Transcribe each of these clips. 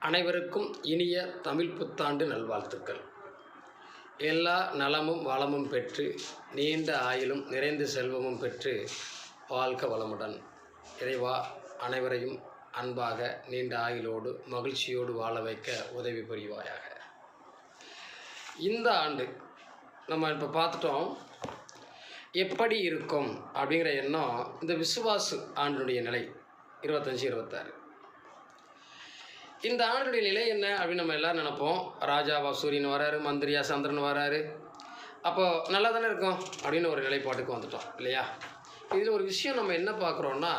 அனைவருக்கும் இனிய தமிழ் புத்தாண்டு நல்வாழ்த்துக்கள். எல்லா நலமும் வளமும் பெற்று நீண்ட ஆயுளும் நிறைந்த செல்வமும் பெற்று வாழ்க வளமுடன். இறைவா, அனைவரையும் அன்பாக நீண்ட ஆயுளோடு மகிழ்ச்சியோடு வாழ வைக்க உதவி புரிவாயாக. இந்த ஆண்டு நம்ம இப்போ பார்த்துட்டோம், எப்படி இருக்கும் அப்படிங்கிற எண்ணம். இந்த விசுவாசு ஆண்டினுடைய நிலை 25-26. இந்த ஆண்டுடைய நிலை என்ன அப்படின்னு நம்ம எல்லோரும் நினைப்போம். ராஜாவா சூரியன் வராரு, மந்திரியா சந்திரன் வராரு, அப்போது நல்லா தானே இருக்கும் அப்படின்னு ஒரு நிலைப்பாட்டுக்கு வந்துட்டோம் இல்லையா? இதில் ஒரு விஷயம் நம்ம என்ன பார்க்குறோன்னா,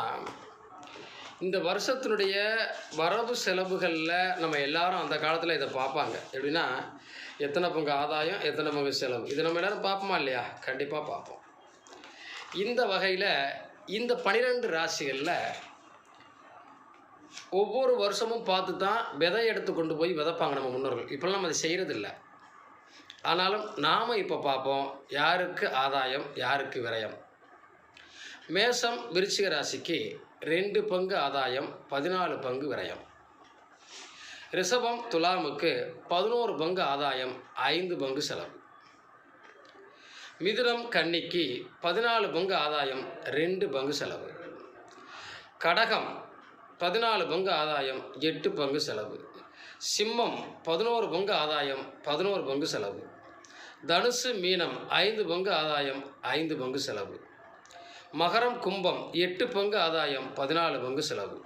இந்த வருஷத்தினுடைய வரவு செலவுகளில் நம்ம எல்லாரும் அந்த காலத்தில் இதை பார்ப்பாங்க. எப்படின்னா, எத்தனை பங்கு ஆதாயம், எத்தனை பங்கு செலவு, இதை நம்ம எல்லோரும் பார்ப்போமா இல்லையா? கண்டிப்பாக பார்ப்போம். இந்த வகையில் இந்த 12 ராசிகளில் ஒவ்வொரு வருஷமும் பார்த்து தான் விதை எடுத்து கொண்டு போய் விதைப்பாங்க நம்ம முன்னோர்கள். இப்போல்லாம் நம்ம அதை செய்கிறதில்ல. ஆனாலும் நாம் இப்போ பார்ப்போம், யாருக்கு ஆதாயம், யாருக்கு விரயம். மேஷம் விருச்சிக ராசிக்கு 2 பங்கு ஆதாயம், 14 பங்கு விரயம். ரிஷபம் துலாமுக்கு 11 பங்கு ஆதாயம், 5 பங்கு செலவு. மிதுனம் கன்னிக்கு 14 பங்கு ஆதாயம், 2 பங்கு செலவு. கடகம் 14 பங்கு ஆதாயம், 8 பங்கு செலவு. சிம்மம் 11 பங்கு ஆதாயம், 11 பங்கு செலவு. தனுசு மீனம் 5 பங்கு ஆதாயம், 5 பங்கு செலவு. மகரம் கும்பம் 8 பங்கு ஆதாயம், 14 பங்கு செலவு.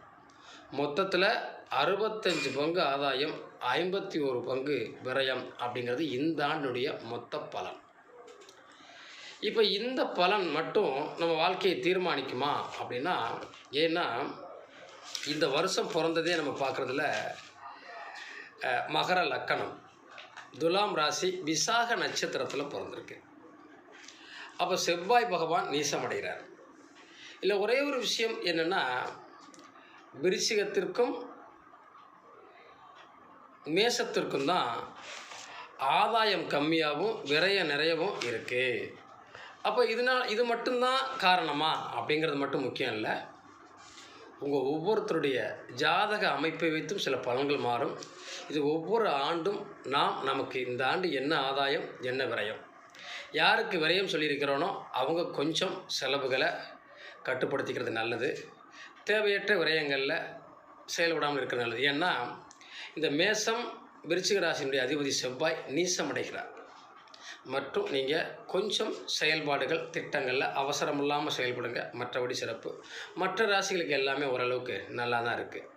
மொத்தத்தில் 65 பங்கு ஆதாயம், 51 பங்கு விரயம் அப்படிங்கிறது இந்த ஆண்டுடைய மொத்த பலன். இப்போ இந்த பலன் மட்டும் நம்ம வாழ்க்கையை தீர்மானிக்குமா அப்படின்னா, ஏன்னா இந்த வருஷம் பிறந்ததே நம்ம பார்க்குறதுல மகர லக்கணம், துலாம் ராசி, விசாக நட்சத்திரத்தில் பிறந்திருக்கு. அப்போ செவ்வாய் பகவான் நீசமடைகிறார். இல்லை, ஒரே ஒரு விஷயம் என்னென்னா, விருச்சிகத்திற்கும் மேஷத்திற்கும் தான் ஆதாயம் கம்மியாகவும் விரயம் நிறையவும் இருக்குது. அப்போ இது மட்டும்தான் காரணமா அப்படிங்கிறது மட்டும் முக்கியம் இல்லை. உங்கள் ஒவ்வொருத்தருடைய ஜாதக அமைப்பை வைத்தும் சில பலன்கள் மாறும். இது ஒவ்வொரு ஆண்டும் நமக்கு இந்த ஆண்டு என்ன ஆதாயம், என்ன விரயம், யாருக்கு விரயம் சொல்லியிருக்கிறோனோ அவங்க கொஞ்சம் செலவுகளை கட்டுப்படுத்திக்கிறது நல்லது. தேவையற்ற விரயங்களில் செயல்படாமல் இருக்கிறது நல்லது. ஏன்னா இந்த மேஷம் விருச்சிக ராசியினுடைய அதிபதி செவ்வாய் நீசமடைகிறார். மற்றும் நீங்கள் கொஞ்சம் செயல்பாடுகள் திட்டங்களில் அவசரம் இல்லாமல் செயல்படுங்க. மற்றபடி சிறப்பு. மற்ற ராசிகளுக்கு எல்லாமே ஓரளவுக்கு நல்லா தான் இருக்குது.